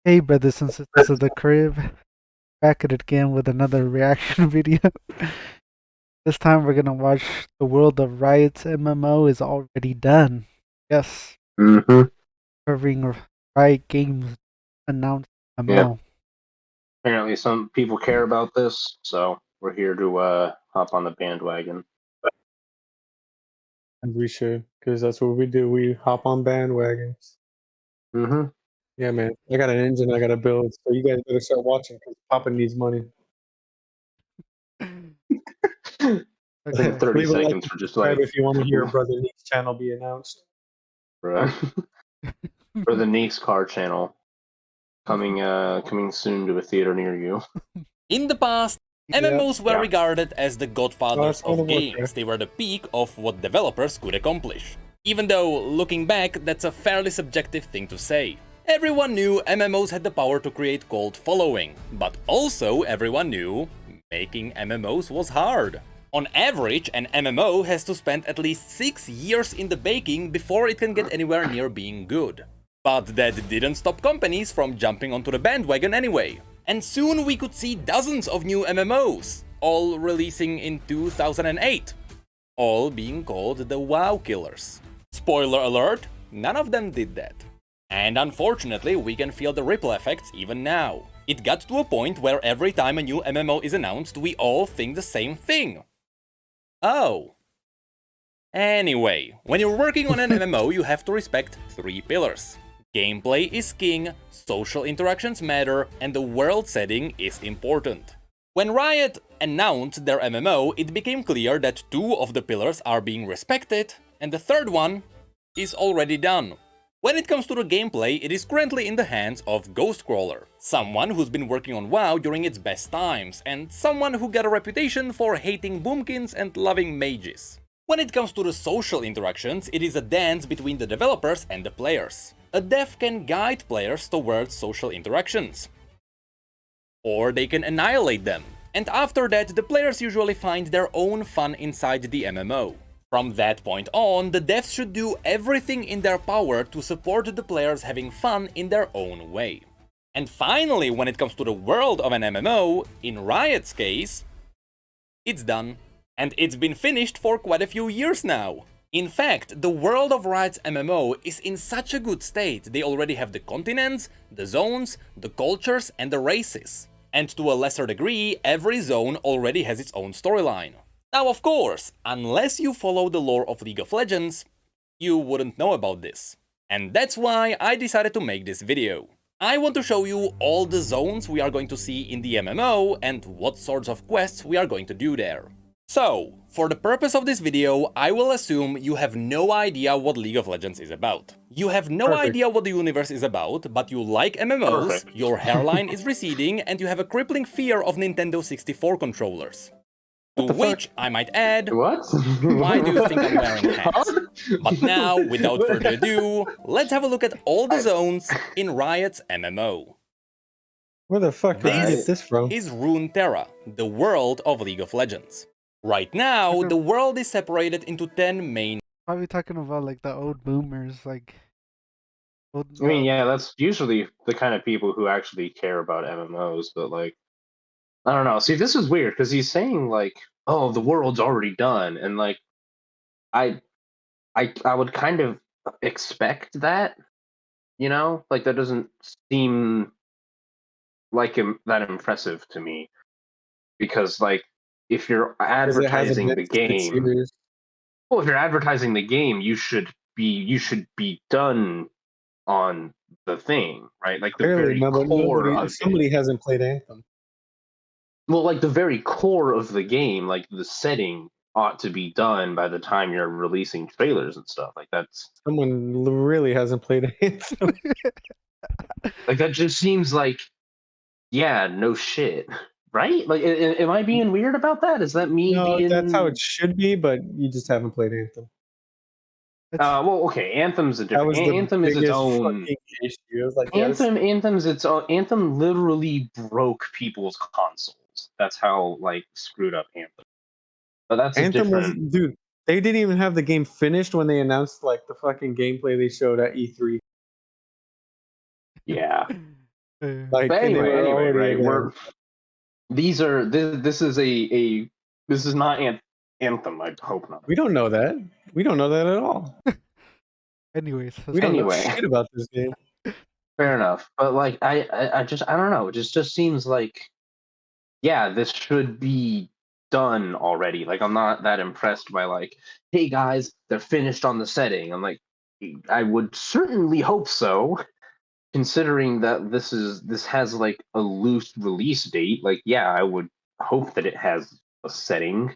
Hey, brothers and sisters of the crib, back at it again with another reaction video. This time we're gonna watch The World of Riots MMO is already done. Yes, Mm-hmm. covering Riot Games announced Yeah. MMO. Apparently some people care about this, so we're here to hop on the bandwagon. And we should, because that's what we do. We hop on bandwagons. Mm-hmm. Yeah, man. I got an engine I got to build, so you guys better start watching because Papa needs money. Okay. 30 Leave a like seconds and for just subscribe like if you want to hear Brother Nick's channel be announced. for the Neeks car channel coming soon to a theater near you. In the past, Yeah. MMOs were Yeah. regarded as the godfathers World of of games. Warcraft. They were the peak of what developers could accomplish. Even though, looking back, that's a fairly subjective thing to say. Everyone knew MMOs had the power to create cult following, but also everyone knew making MMOs was hard. On average, an MMO has to spend at least 6 years in the baking before it can get anywhere near being good. But that didn't stop companies from jumping onto the bandwagon anyway. And soon we could see dozens of new MMOs, all releasing in 2008. All being called the WoW killers. Spoiler alert, none of them did that. And unfortunately, we can feel the ripple effects even now. It got to a point where every time a new MMO is announced, we all think the same thing. Oh. Anyway, when you're working on an MMO, you have to respect 3 pillars. Gameplay is king, social interactions matter, and the world setting is important. When Riot announced their MMO, it became clear that 2 of the pillars are being respected, and the third one is already done. When it comes to the gameplay, it is currently in the hands of Ghostcrawler, someone who's been working on WoW during its best times, and someone who got a reputation for hating boomkins and loving mages. When it comes to the social interactions, it is a dance between the developers and the players. A dev can guide players towards social interactions, or they can annihilate them. And after that, the players usually find their own fun inside the MMO. From that point on, the devs should do everything in their power to support the players having fun in their own way. And finally, when it comes to the world of an MMO, in Riot's case, it's done. And it's been finished for quite a few years now. In fact, the world of Riot's MMO is in such a good state, they already have the continents, the zones, the cultures and the races. And to a lesser degree, every zone already has its own storyline. Now of course, unless you follow the lore of League of Legends, you wouldn't know about this. And that's why I decided to make this video. I want to show you all the zones we are going to see in the MMO and what sorts of quests we are going to do there. So, for the purpose of this video, I will assume you have no idea what League of Legends is about. You have no idea what the universe is about, but you like MMOs, Perfect. your hairline is receding, and you have a crippling fear of Nintendo 64 controllers. To which, I might add, What? why do you think I'm wearing hats? Huh? But now, without further ado, let's have a look at all the zones in Riot's MMO. Where the fuck did you This get this from? is Runeterra, the world of League of Legends. Right now, the world is separated into 10 main. Why are we talking about like the old boomers? Like, old, I mean, yeah, that's usually the kind of people who actually care about MMOs, but like I don't know. See, this is weird because he's saying like, "Oh, the world's already done," and like, I, I would kind of expect that, like that doesn't seem like that impressive to me because like if you're Because it hasn't advertising been the 6 game, years. well, if you're advertising the game, you should be done on the thing, right? Like the Clearly, very core of it. somebody hasn't played Anthem. Well, like the very core of the game, like the setting ought to be done by the time you're releasing trailers and stuff. Like Someone really hasn't played Anthem. that just seems like, yeah, no shit, right? Like, am I being weird about that? Is that me No, that's how being? it should be, but you just haven't played Anthem. Well, okay. Anthem's a That different. was the Anthem is its biggest own. fucking issue. It was like, yes, Anthem's its own. Anthem literally broke people's consoles. That's how like screwed up Anthem. But that's a Anthem was, different. dude. They didn't even have the game finished when they announced like the fucking gameplay they showed at E3. Yeah. Like, But and they anyway, were already right? in We're these are this is a this is not Anthem. I hope not. We don't know that. We don't know that at all. Anyways, We don't know Anyway. shit about this game. Fair enough, but like I just I don't know. It just seems like yeah, this should be done already. Like I'm not that impressed by like, hey guys, they're finished on the setting. I'm like, I would certainly hope so, considering that this has like a loose release date. Like yeah, I would hope that it has a setting.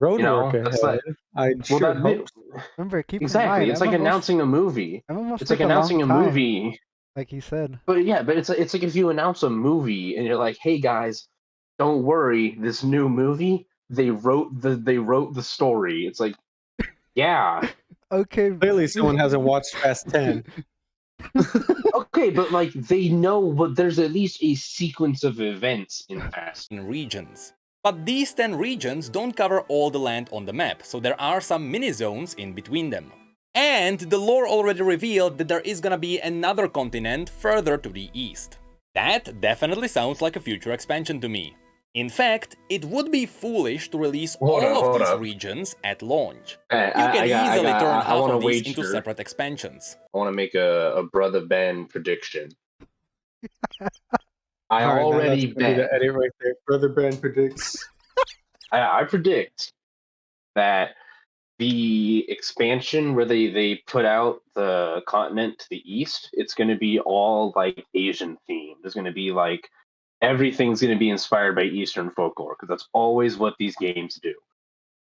You Roadwork know, that's ahead. like I well sure hope that so. remember, keep in exactly. mind, It's like announcing a movie. MMOs It's like took a long announcing a time, movie. like he said. But yeah, but it's like if you announce a movie and you're like, "Hey guys, don't worry, this new movie, they wrote the story." It's like, yeah. Okay. Clearly, someone hasn't watched Fast 10. Okay, but like they know, but there's at least a sequence of events in Fast. regions. But these 10 regions don't cover all the land on the map, so there are some mini-zones in between them. And the lore already revealed that there is gonna be another continent further to the east. That definitely sounds like a future expansion to me. In fact, it would be foolish to release all of these regions at launch. You can easily turn half of these into separate expansions. I want to make a Brother Ben prediction. I All right, now already that's gonna be bet. the edit right there. Brother Ben predicts. I predict that the expansion where they put out the continent to the east, it's going to be all like Asian themed. There's going to be like everything's going to be inspired by Eastern folklore because that's always what these games do.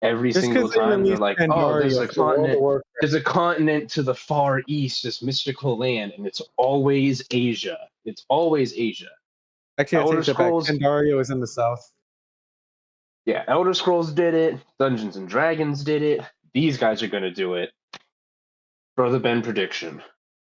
Every Just single 'cause they time they're released like, "Oh, there's a Pandaria for World of continent. Warcraft. There's a continent to the far east, this mystical land, and it's always Asia. It's always Asia." Actually, I Elder take that back. Scrolls- Pandaria is in the south. Yeah, Elder Scrolls did it. Dungeons and Dragons did it. These guys are going to do it. Brother Ben prediction.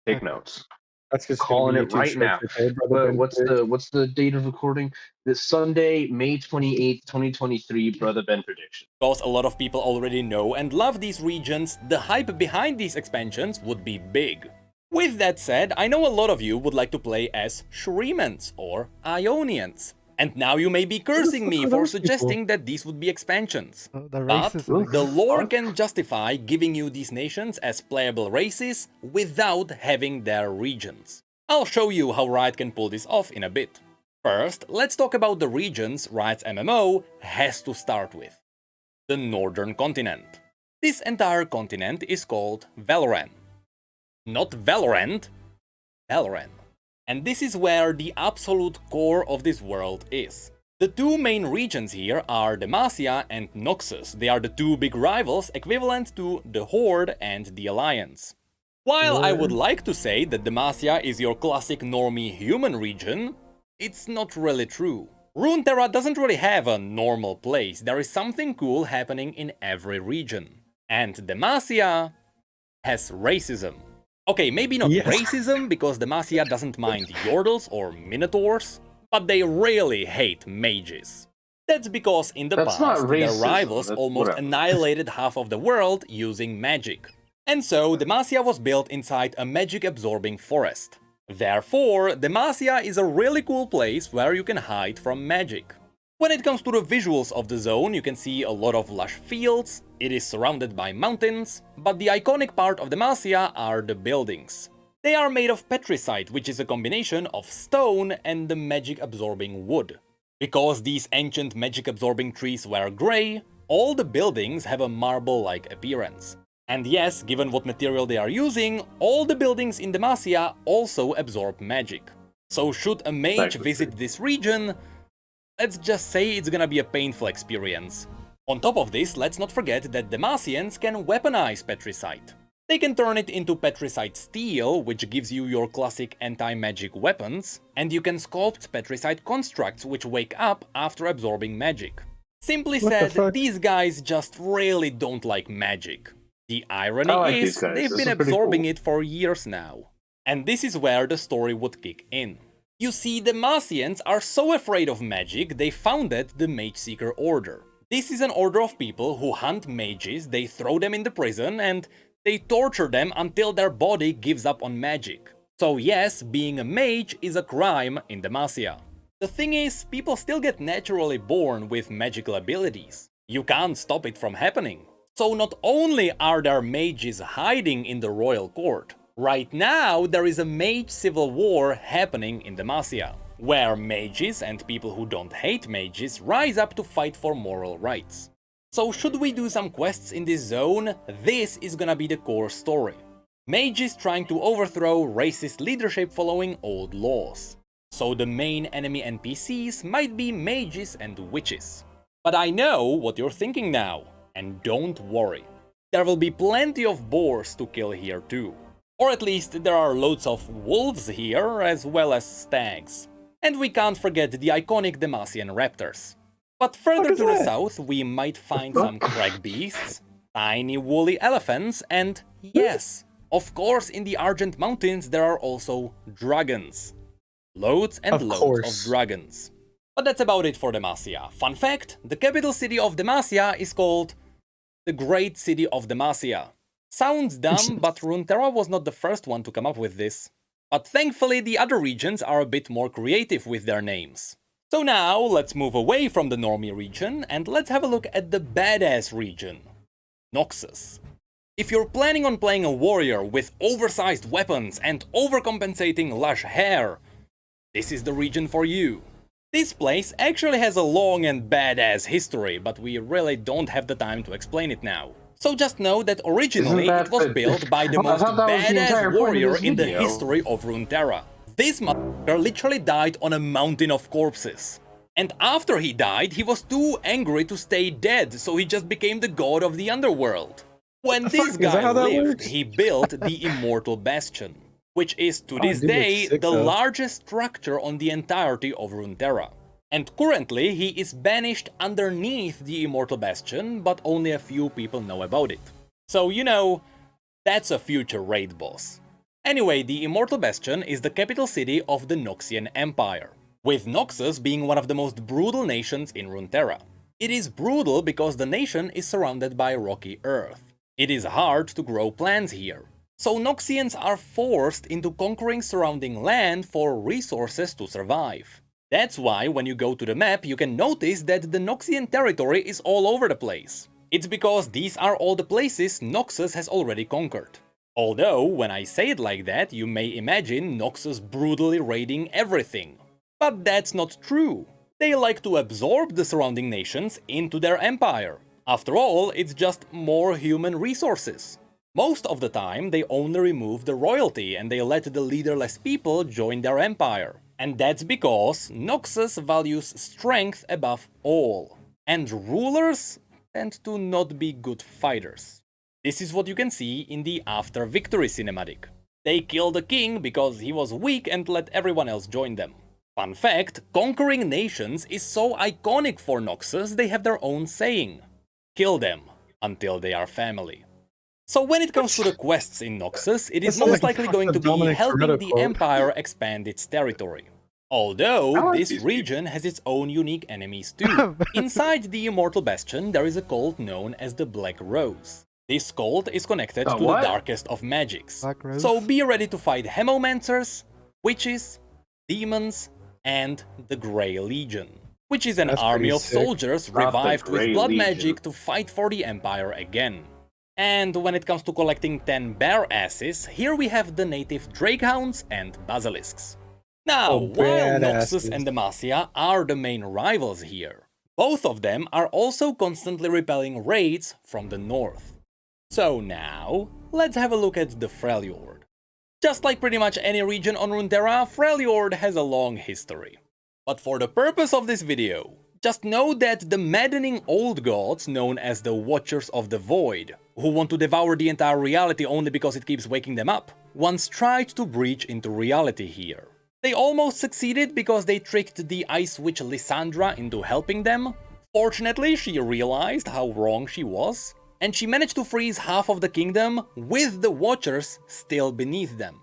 Take notes. That's just Calling gonna it be right now. Brother Ben predicts. What's the date of recording? This Sunday, May 28th, 2023, Brother Ben prediction. Because a lot of people already know and love these regions, the hype behind these expansions would be big. With that said, I know a lot of you would like to play as Shrimans or Ionians. And now you may be cursing me for suggesting that these would be expansions. The But racism. the lore can justify giving you these nations as playable races without having their regions. I'll show you how Riot can pull this off in a bit. First, let's talk about the regions Riot's MMO has to start with. The Northern Continent. This entire continent is called Valoran. Not Valorant, Valoran. And this is where the absolute core of this world is. The two main regions here are Demacia and Noxus. They are the two big rivals equivalent to the Horde and the Alliance. While I would like to say that Demacia is your classic normie human region, it's not really true. Runeterra doesn't really have a normal place, there is something cool happening in every region. And Demacia has racism. Okay, maybe not racism, because Demacia doesn't mind Yordles or Minotaurs, but they really hate mages. That's because in the past, their rivals almost annihilated half of the world using magic. And so, Demacia was built inside a magic-absorbing forest. Therefore, Demacia is a really cool place where you can hide from magic. When it comes to the visuals of the zone, you can see a lot of lush fields, it is surrounded by mountains, but the iconic part of Demacia are the buildings. They are made of petricite, which is a combination of stone and the magic-absorbing wood. Because these ancient magic-absorbing trees were grey, all the buildings have a marble-like appearance. And yes, given what material they are using, all the buildings in Demacia also absorb magic. So should a mage visit this region, let's just say it's gonna be a painful experience. On top of this, let's not forget that Demacians can weaponize petricite. They can turn it into petricite steel, which gives you your classic anti-magic weapons, and you can sculpt petricite constructs which wake up after absorbing magic. Simply said, these guys just really don't like magic. The irony is, they've been absorbing it for years now. And this is where the story would kick in. You see, the Demacians are so afraid of magic, they founded the Mage Seeker Order. This is an order of people who hunt mages, they throw them into prison, and they torture them until their body gives up on magic. So yes, being a mage is a crime in Demacia. The thing is, people still get naturally born with magical abilities. You can't stop it from happening. So not only are there mages hiding in the royal court, right now there is a mage civil war happening in Demacia, where mages and people who don't hate mages rise up to fight for moral rights. So should we do some quests in this zone? This is gonna be the core story. Mages trying to overthrow racist leadership following old laws. So the main enemy NPCs might be mages and witches. But I know what you're thinking now, and don't worry. There will be plenty of boars to kill here too. Or at least there are loads of wolves here, as well as stags. And we can't forget the iconic Demacian raptors. But further to the south, we might find some crag beasts, tiny woolly elephants, and yes, of course in the Argent Mountains there are also dragons. Loads and loads of dragons. But that's about it for Demacia. Fun fact, the capital city of Demacia is called the Great City of Demacia. Sounds dumb, but Runeterra was not the first one to come up with this. But thankfully the other regions are a bit more creative with their names. So now, let's move away from the normie region and let's have a look at the badass region, Noxus. If you're planning on playing a warrior with oversized weapons and overcompensating lush hair, this is the region for you. This place actually has a long and badass history, but we really don't have the time to explain it now. So just know that originally it was built by the most badass warrior in the history of Runeterra. This motherfucker literally died on a mountain of corpses. And after he died, he was too angry to stay dead, so he just became the god of the underworld. When this guy lived, he built the Immortal Bastion, which is to this day the largest structure on the entirety of Runeterra. And currently he is banished underneath the Immortal Bastion, but only a few people know about it. So you know, that's a future raid boss. Anyway, the Immortal Bastion is the capital city of the Noxian Empire, with Noxus being one of the most brutal nations in Runeterra. It is brutal because the nation is surrounded by rocky earth. It is hard to grow plants here. So Noxians are forced into conquering surrounding land for resources to survive. That's why when you go to the map you can notice that the Noxian territory is all over the place. It's because these are all the places Noxus has already conquered. Although, when I say it like that, you may imagine Noxus brutally raiding everything. But that's not true. They like to absorb the surrounding nations into their empire. After all, it's just more human resources. Most of the time, they only remove the royalty and they let the leaderless people join their empire. And that's because Noxus values strength above all. And rulers tend to not be good fighters. This is what you can see in the After Victory cinematic. They killed the king because he was weak and let everyone else join them. Fun fact, conquering nations is so iconic for Noxus they have their own saying. Kill them until they are family. So when it comes to the quests in Noxus, it is most likely going to be helping the Empire expand its territory. Although, this region has its own unique enemies too. Inside the Immortal Bastion there is a cult known as the Black Rose. This cult is connected to the darkest of magics. So be ready to fight Hemomancers, witches, demons, and the Grey Legion, which is an army of soldiers revived with blood magic to fight for the Empire again. And when it comes to collecting 10 bear asses, here we have the native Drakehounds and Basilisks. Now, while Noxus and Demacia are the main rivals here, both of them are also constantly repelling raids from the north. So now, let's have a look at the Freljord. Just like pretty much any region on Runeterra, Freljord has a long history. But for the purpose of this video, just know that the maddening old gods known as the Watchers of the Void, who want to devour the entire reality only because it keeps waking them up, once tried to breach into reality here. They almost succeeded because they tricked the Ice Witch Lysandra into helping them. Fortunately, she realized how wrong she was, and she managed to freeze half of the kingdom with the Watchers still beneath them.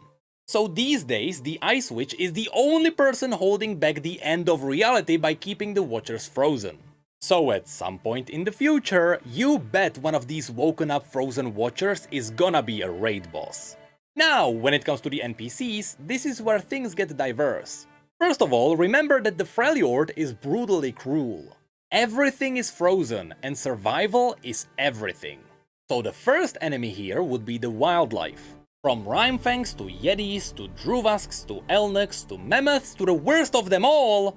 So these days, the Ice Witch is the only person holding back the end of reality by keeping the Watchers frozen. So at some point in the future, you bet one of these woken up frozen Watchers is gonna be a raid boss. Now, when it comes to the NPCs, this is where things get diverse. First of all, remember that the Freljord is brutally cruel. Everything is frozen, and survival is everything. So the first enemy here would be the wildlife. From Rhymefangs to Yetis to Druvasks to Elnuks to Mammoths to the worst of them all,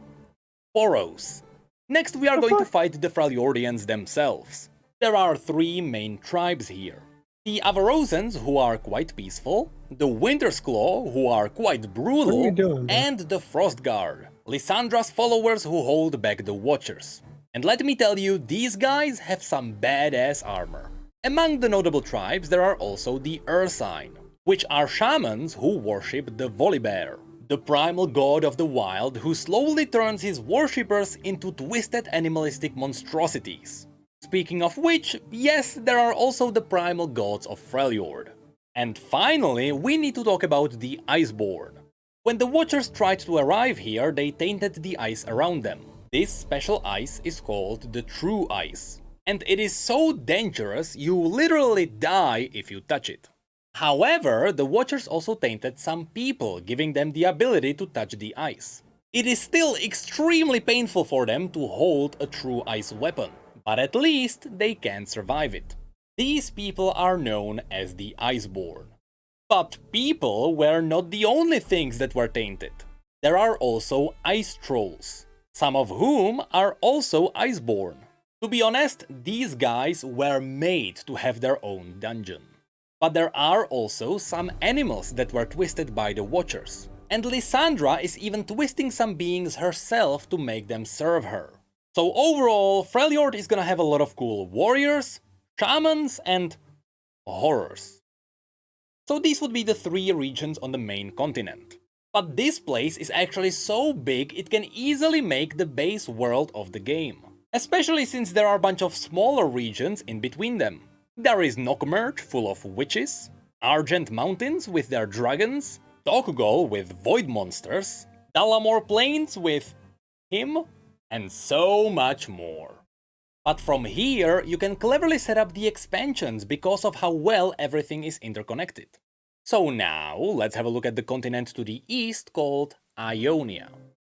Boros. Next we are going to fight the Freljordians themselves. There are 3 main tribes here. The Avarosans, who are quite peaceful, the Winter's Claw, who are quite brutal, What are you doing, bro? and the Frostguard, Lysandra's followers who hold back the Watchers. And let me tell you, these guys have some badass armor. Among the notable tribes there are also the Ursine, which are shamans who worship the Volibear, the primal god of the wild who slowly turns his worshippers into twisted animalistic monstrosities. Speaking of which, yes, there are also the primal gods of Freljord. And finally, we need to talk about the Iceborn. When the Watchers tried to arrive here, they tainted the ice around them. This special ice is called the True Ice, and it is so dangerous you literally die if you touch it. However, the Watchers also tainted some people, giving them the ability to touch the ice. It is still extremely painful for them to hold a true ice weapon, but at least they can survive it. These people are known as the Iceborn. But people were not the only things that were tainted. There are also ice trolls, some of whom are also Iceborn. To be honest, these guys were made to have their own dungeon. But there are also some animals that were twisted by the Watchers. And Lysandra is even twisting some beings herself to make them serve her. So overall, Freljord is gonna have a lot of cool warriors, shamans, and horrors. So these would be the 3 regions on the main continent. But this place is actually so big it can easily make the base world of the game. Especially since there are a bunch of smaller regions in between them. There is Nockmerge, full of witches, Argent Mountains with their dragons, Tokugol with void monsters, Dalamore Plains with him, and so much more. But from here, you can cleverly set up the expansions because of how well everything is interconnected. So now, let's have a look at the continent to the east called Ionia.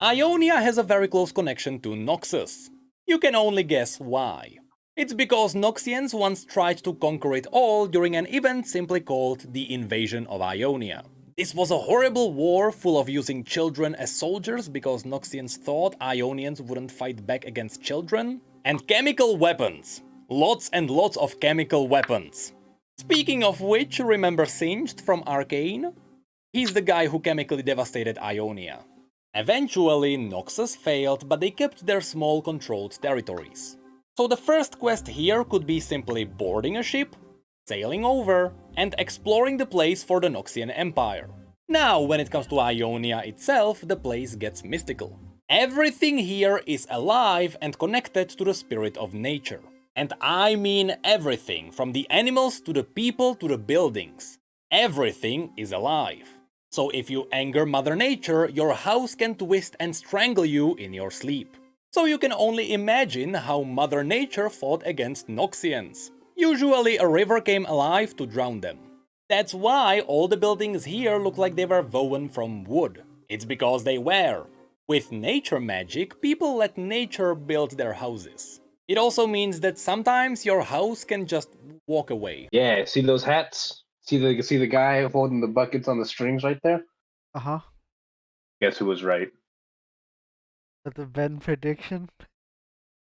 Ionia has a very close connection to Noxus. You can only guess why. It's because Noxians once tried to conquer it all during an event simply called the Invasion of Ionia. This was a horrible war full of using children as soldiers because Noxians thought Ionians wouldn't fight back against children. And chemical weapons. Lots and lots of chemical weapons. Speaking of which, remember Singed from Arcane? He's the guy who chemically devastated Ionia. Eventually, Noxus failed, but they kept their small controlled territories. So the first quest here could be simply boarding a ship, sailing over, and exploring the place for the Noxian Empire. Now, when it comes to Ionia itself, the place gets mystical. Everything here is alive and connected to the spirit of nature. And I mean everything, from the animals to the people to the buildings. Everything is alive. So if you anger Mother Nature, your house can twist and strangle you in your sleep. So you can only imagine how Mother Nature fought against Noxians. Usually a river came alive to drown them. That's why all the buildings here look like they were woven from wood. It's because they were. With nature magic, people let nature build their houses. It also means that sometimes your house can just walk away. Yeah, see those hats? See the guy holding the buckets on the strings right there? Uh-huh. Guess who was right? With the Ben prediction.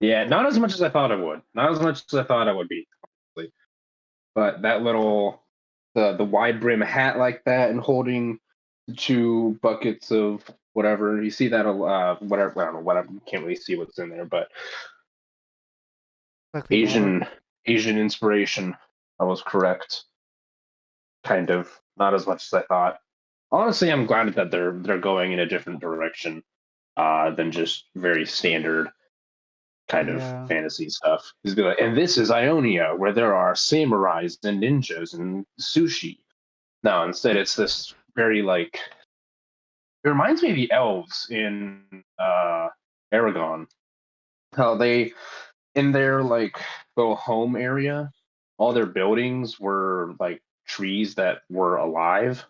Yeah, not as much as I thought it would. Not as much as I thought it would be, honestly. But that little the wide brim hat like that and holding the 2 buckets of whatever. You see that whatever, I don't know, whatever, you can't really see what's in there, but Exactly water. Asian inspiration. I was correct. Kind of. Not as much as I thought. Honestly, I'm glad that they're going in a different direction than just very standard kind of Yeah. fantasy stuff. And this is Ionia, where there are samurais and ninjas and sushi. No, instead it's this very like. It reminds me of the elves in Aragon. How they, in their like little home area, all their buildings were like trees that were alive.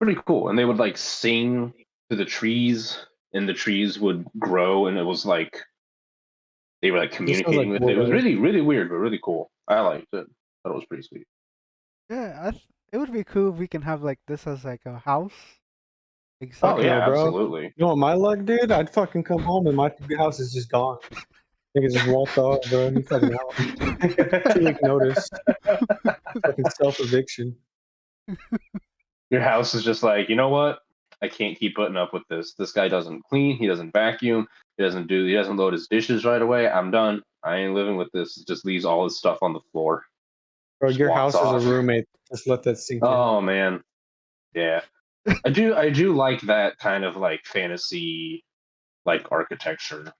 Pretty cool. And they would like sing to the trees, and the trees would grow, and it was like they were like This sounds communicating like with it. It was War. really, really weird, but really cool. I liked it. Thought it was pretty sweet. Yeah, it would be cool if we can have like this as like a house. Like Oh Fuck yeah, no, bro. absolutely. You know what my luck, dude? I'd fucking come home and my house is just gone. Nigga just walked off, bro. He fucking out. 2-week notice. Fucking self-eviction. Your house is just like, you know what? I can't keep putting up with this. This guy doesn't clean. He doesn't vacuum. He doesn't load his dishes right away. I'm done. I ain't living with this. Just leaves all his stuff on the floor. Bro, Just your walks house is off. a roommate. Just let that sink in. Oh man, yeah. I do like that kind of like fantasy like architecture.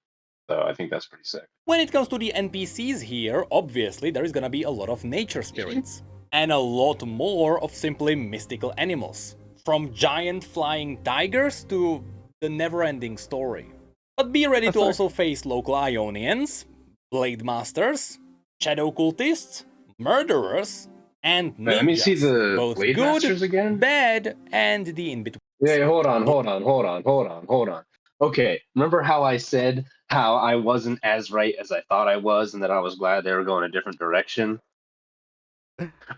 So I think that's pretty sick. When it comes to the NPCs here, obviously there is gonna be a lot of nature spirits. And a lot more of simply mystical animals. From giant flying tigers to the never-ending story. But be ready to also face local Ionians, Blade Masters, Shadow Cultists, Murderers, and ninjas. Let me see the both Blade good, Masters again. bad, and the in-between. Yeah, hold on. Okay, remember how I said how I wasn't as right as I thought I was, and that I was glad they were going a different direction?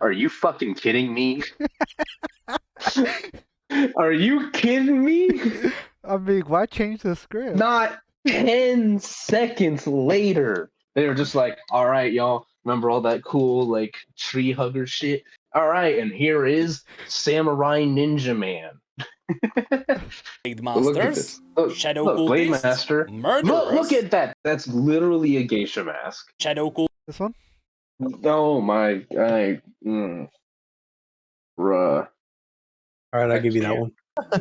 Are you fucking kidding me? Are you kidding me? I mean, why change the script? Not 10 seconds later, they were just like, all right, y'all, remember all that cool, like, tree hugger shit? All right, and here is Samurai Ninja Man. Blade Look at Masters, this. Look, Shadow look, Blade Cultists, Master. Murderers, Look at that. That's literally a geisha mask. Shadow Cultists. This one? Oh my, bruh. Alright, I'll give you that can't. one.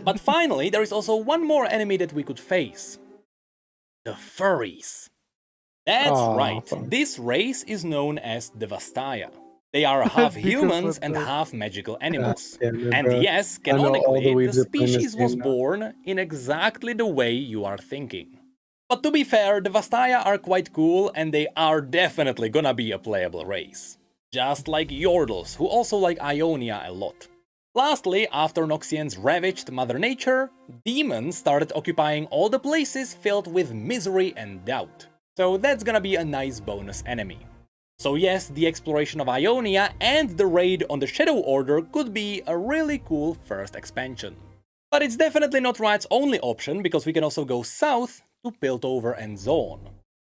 But finally, there is also one more enemy that we could face. The furries. That's Aw, right, fuck. this race is known as the Vastaya. They are half Because humans of and the- half magical animals. Damn it, And bro. yes, I know all the canonically, the weebs that play in this species was game now. born in exactly the way you are thinking. But to be fair, the Vastaya are quite cool and they are definitely gonna be a playable race. Just like Yordles, who also like Ionia a lot. Lastly, after Noxians ravaged Mother Nature, demons started occupying all the places filled with misery and doubt. So that's gonna be a nice bonus enemy. So yes, the exploration of Ionia and the raid on the Shadow Order could be a really cool first expansion. But it's definitely not Riot's only option, because we can also go south to Piltover and Zone.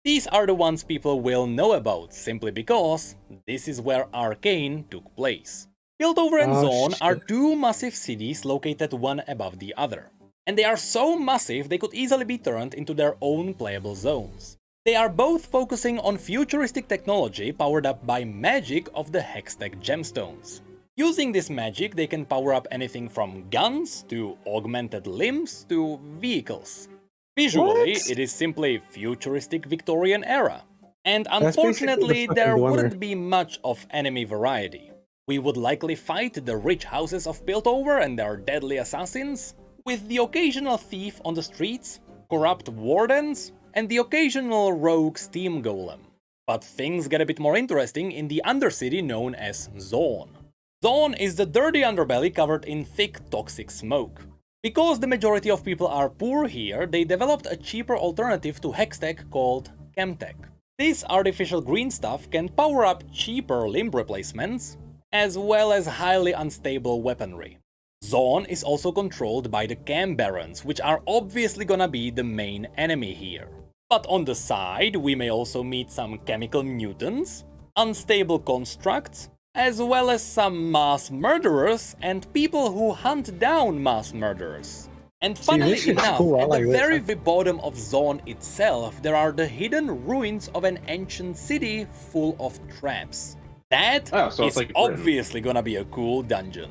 These are the ones people will know about, simply because this is where Arcane took place. Piltover and Oh, Zone are shit. two massive cities located one above the other. And they are so massive they could easily be turned into their own playable zones. They are both focusing on futuristic technology powered up by magic of the Hextech gemstones. Using this magic, they can power up anything from guns to augmented limbs to vehicles. Visually, What? it is simply futuristic Victorian era. And basically the unfortunately, fucking there Dwemer. wouldn't be much of enemy variety. We would likely fight the rich houses of Piltover and their deadly assassins, with the occasional thief on the streets, corrupt wardens, and the occasional rogue steam golem. But things get a bit more interesting in the undercity known as Zone. Zone is the dirty underbelly covered in thick toxic smoke. Because the majority of people are poor here, they developed a cheaper alternative to Hextech called Chemtech. This artificial green stuff can power up cheaper limb replacements, as well as highly unstable weaponry. Zone is also controlled by the Chem Barons, which are obviously gonna be the main enemy here. But on the side, we may also meet some chemical mutants, unstable constructs, as well as some mass murderers and people who hunt down mass murderers. And funnily this is enough, cool, I at like the this. very bottom of Zone itself, there are the hidden ruins of an ancient city full of traps. That Oh, so is it's like Britain. obviously gonna be a cool dungeon.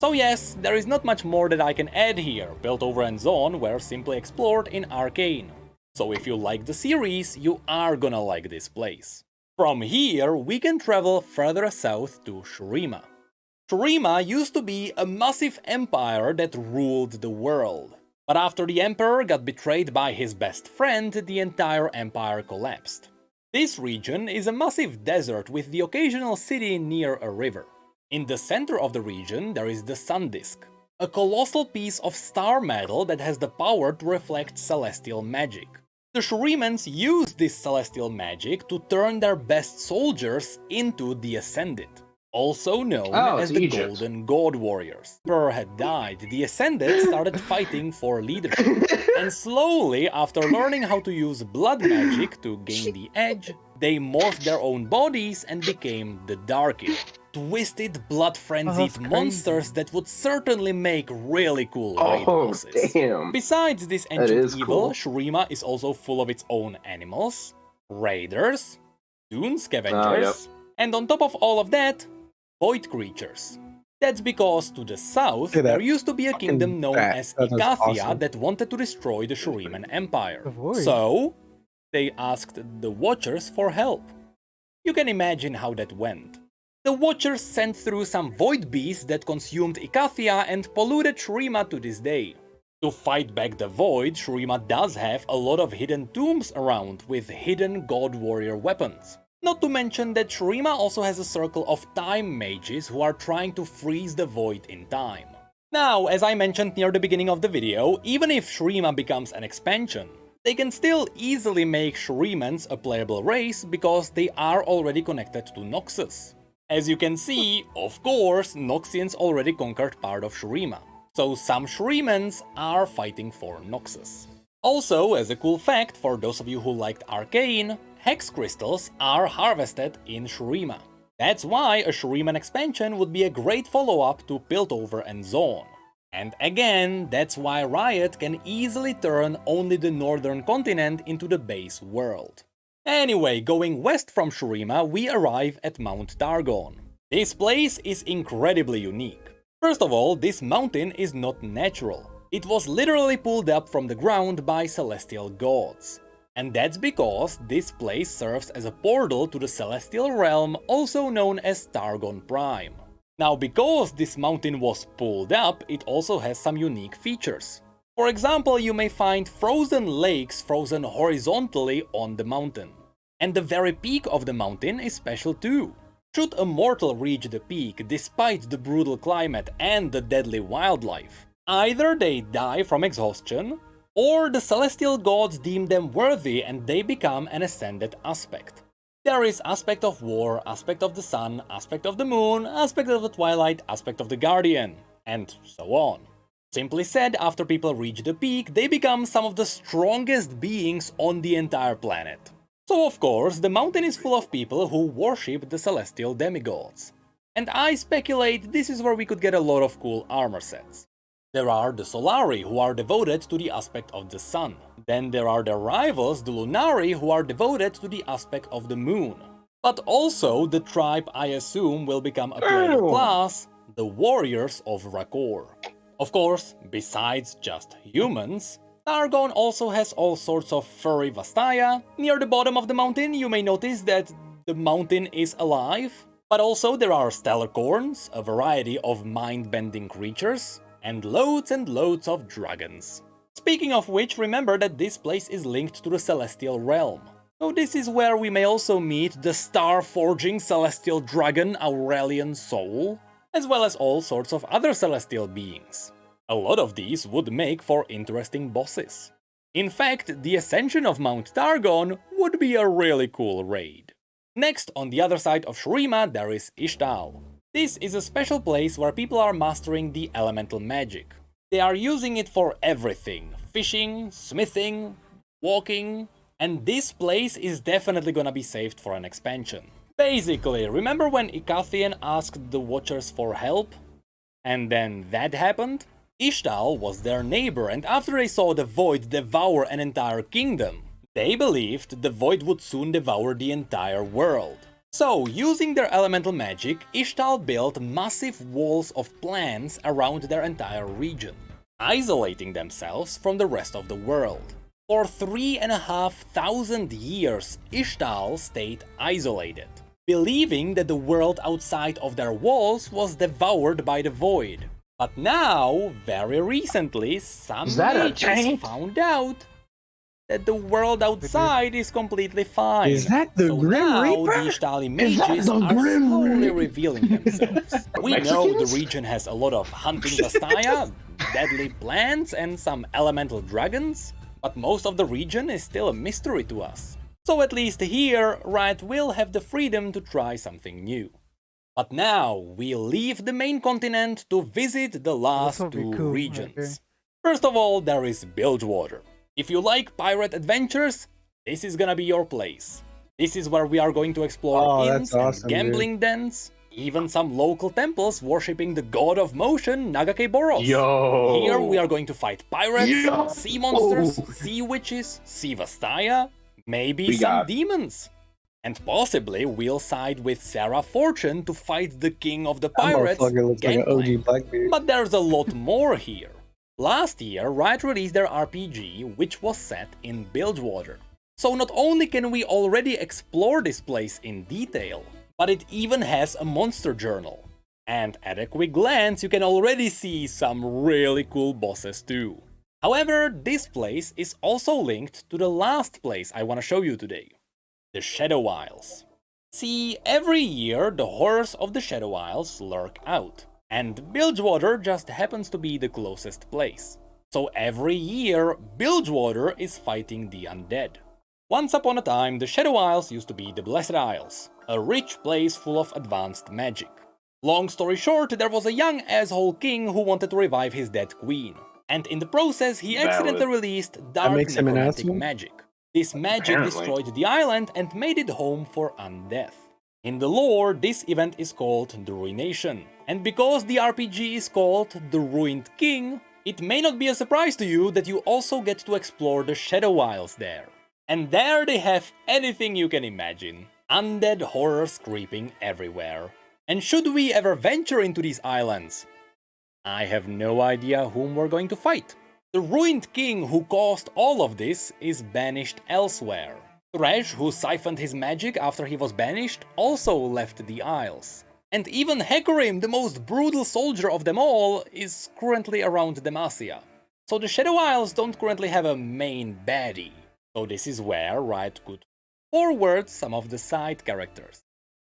So yes, there is not much more that I can add here. Piltover and Zone were simply explored in Arcane. So if you like the series, you are gonna like this place. From here, we can travel further south to Shurima. Shurima used to be a massive empire that ruled the world. But after the emperor got betrayed by his best friend, the entire empire collapsed. This region is a massive desert with the occasional city near a river. In the center of the region, there is the Sun Disk, a colossal piece of star metal that has the power to reflect celestial magic. The Shurimans use this celestial magic to turn their best soldiers into the Ascended, also known as it's the Egypt. Golden God Warriors. Emperor had died, the Ascended started fighting for leadership, and slowly, after learning how to use blood magic to gain the edge, they morphed their own bodies and became the Darkin. Twisted, blood-frenzied that's monsters that would certainly make really cool raid bosses. Damn. Besides this That ancient is evil, cool. Shurima is also full of its own animals, raiders, dune scavengers, and on top of all of that, void creatures. That's because to the south, Look at that there used to be a fucking kingdom known bat. as That is Icathia awesome. that wanted to destroy the Shuriman Empire. The void. So, they asked the Watchers for help. You can imagine how that went. The Watchers sent through some void beasts that consumed Icathia and polluted Shurima to this day. To fight back the void, Shurima does have a lot of hidden tombs around with hidden god warrior weapons. Not to mention that Shurima also has a circle of time mages who are trying to freeze the void in time. Now, as I mentioned near the beginning of the video, even if Shurima becomes an expansion, they can still easily make Shurimans a playable race because they are already connected to Noxus. As you can see, of course, Noxians already conquered part of Shurima, so some Shurimans are fighting for Noxus. Also, as a cool fact for those of you who liked Arcane, Hex Crystals are harvested in Shurima. That's why a Shuriman expansion would be a great follow-up to Piltover and Zone. And again, that's why Riot can easily turn only the northern continent into the base world. Anyway, going west from Shurima, we arrive at Mount Targon. This place is incredibly unique. First of all, this mountain is not natural. It was literally pulled up from the ground by celestial gods. And that's because this place serves as a portal to the celestial realm, also known as Targon Prime. Now, because this mountain was pulled up, it also has some unique features. For example, you may find frozen lakes frozen horizontally on the mountain. And the very peak of the mountain is special too. Should a mortal reach the peak despite the brutal climate and the deadly wildlife, either they die from exhaustion, or the celestial gods deem them worthy and they become an ascended aspect. There is aspect of war, aspect of the sun, aspect of the moon, aspect of the twilight, aspect of the guardian, and so on. Simply said, after people reach the peak, they become some of the strongest beings on the entire planet. So of course, the mountain is full of people who worship the celestial demigods. And I speculate this is where we could get a lot of cool armor sets. There are the Solari, who are devoted to the aspect of the sun. Then there are their rivals, the Lunari, who are devoted to the aspect of the moon. But also the tribe I assume will become a playable class, the Warriors of Rakor. Of course, besides just humans, Targon also has all sorts of furry Vastaya. Near the bottom of the mountain you may notice that the mountain is alive, but also there are Stellarcorns, a variety of mind-bending creatures, and loads of dragons. Speaking of which, remember that this place is linked to the Celestial Realm. So this is where we may also meet the star-forging Celestial Dragon Aurelian Soul, as well as all sorts of other celestial beings. A lot of these would make for interesting bosses. In fact, the ascension of Mount Targon would be a really cool raid. Next, on the other side of Shurima, there is Ishtal. This is a special place where people are mastering the elemental magic. They are using it for everything: fishing, smithing, walking, and this place is definitely gonna be saved for an expansion. Basically, remember when Icathian asked the Watchers for help? And then that happened? Ishtal was their neighbor, and after they saw the Void devour an entire kingdom, they believed the Void would soon devour the entire world. So, using their elemental magic, Ishtal built massive walls of plants around their entire region, isolating themselves from the rest of the world. For 3,500 years, Ishtal stayed isolated, believing that the world outside of their walls was devoured by the Void. But now, very recently, some Is that a mages tank? found out that the world outside is completely fine. Is that the so Grim now Reaper? the Ishtali Is that mages the are Grim slowly Reaper? revealing themselves. We know the Mexicans? region has a lot of hunting Vastaya, deadly plants, and some elemental dragons, but most of the region is still a mystery to us. So at least here, Riot will have the freedom to try something new. But now, we'll leave the main continent to visit the last will be two cool, regions. okay. First of all, there is Bilgewater. If you like pirate adventures, this is gonna be your place. This is where we are going to explore Oh, inns that's awesome, and gambling dens, even some local temples worshipping the god of motion, Nagake Boros. Yo! Here we are going to fight pirates, Yo! sea monsters, sea witches, sea Vastaya, maybe We some got- demons. And possibly we'll side with Sarah Fortune to fight the king of the That pirates, motherfucker looks like an Gangplank. OG Blackbeard. But there's a lot more here. Last year, Riot released their RPG, which was set in Bilgewater. So not only can we already explore this place in detail, but it even has a monster journal. And at a quick glance, you can already see some really cool bosses too. However, this place is also linked to the last place I want to show you today, the Shadow Isles. See, every year the horrors of the Shadow Isles lurk out, and Bilgewater just happens to be the closest place. So every year, Bilgewater is fighting the undead. Once upon a time, the Shadow Isles used to be the Blessed Isles, a rich place full of advanced magic. Long story short, there was a young asshole king who wanted to revive his dead queen, and in the process he accidentally released dark makes him an necromantic asshole? magic. This magic Apparently. destroyed the island and made it home for undeath. In the lore, this event is called the Ruination, and because the RPG is called The Ruined King, it may not be a surprise to you that you also get to explore the Shadow Isles there. And there they have anything you can imagine. Undead horrors creeping everywhere. And should we ever venture into these islands, I have no idea whom we're going to fight. The Ruined King who caused all of this is banished elsewhere. Thresh, who siphoned his magic after he was banished, also left the Isles. And even Hecarim, the most brutal soldier of them all, is currently around Demacia. So the Shadow Isles don't currently have a main baddie. So this is where Riot could forward some of the side characters.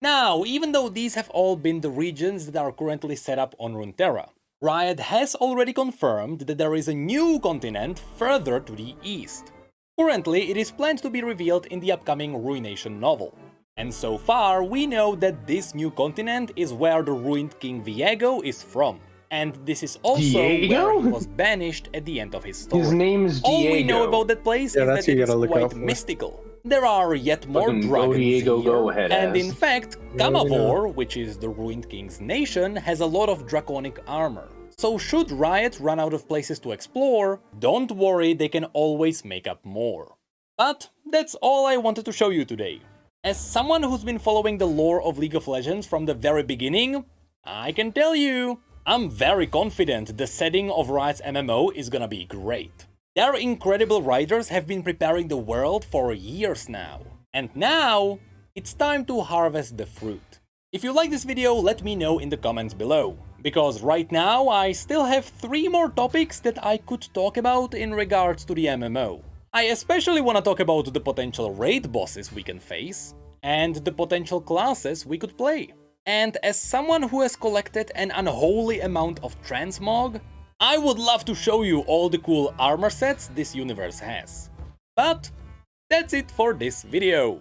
Now, even though these have all been the regions that are currently set up on Runeterra, Riot has already confirmed that there is a new continent further to the east. Currently, it is planned to be revealed in the upcoming Ruination novel. And so far, we know that this new continent is where the ruined King Viego is from. And this is also Diego? where he was banished at the end of his story. His name is Diego. All we know about that place Yeah, is that's that who you it is gotta look quite out for. mystical. There are yet more Fucking go dragons Diego, here, go ahead, and ass. in fact, Yeah, we Gamavor, which is the Ruined King's nation, has a lot of draconic armor. So should Riot run out of places to explore, don't worry, they can always make up more. But that's all I wanted to show you today. As someone who's been following the lore of League of Legends from the very beginning, I can tell you, I'm very confident the setting of Riot's MMO is gonna be great. Their incredible writers have been preparing the world for years now. And now, it's time to harvest the fruit. If you like this video, let me know in the comments below. Because right now, I still have 3 more topics that I could talk about in regards to the MMO. I especially want to talk about the potential raid bosses we can face, and the potential classes we could play. And as someone who has collected an unholy amount of transmog, I would love to show you all the cool armor sets this universe has. But that's it for this video.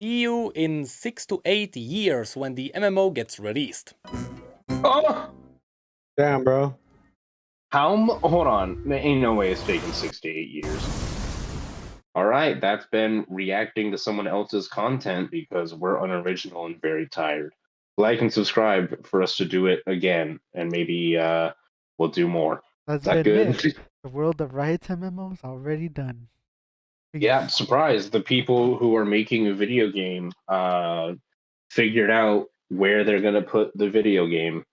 See you in 6 to 8 years when the MMO gets released. Oh! Damn, bro. Hold on. There ain't no way it's taking 6 to 8 years. Alright, that's been reacting to someone else's content because we're unoriginal and very tired. Like and subscribe for us to do it again, and maybe we'll do more. That's Is that been good? it. The world of Riot's MMO is already done. Yeah, surprise. The people who are making a video game figured out where they're going to put the video game.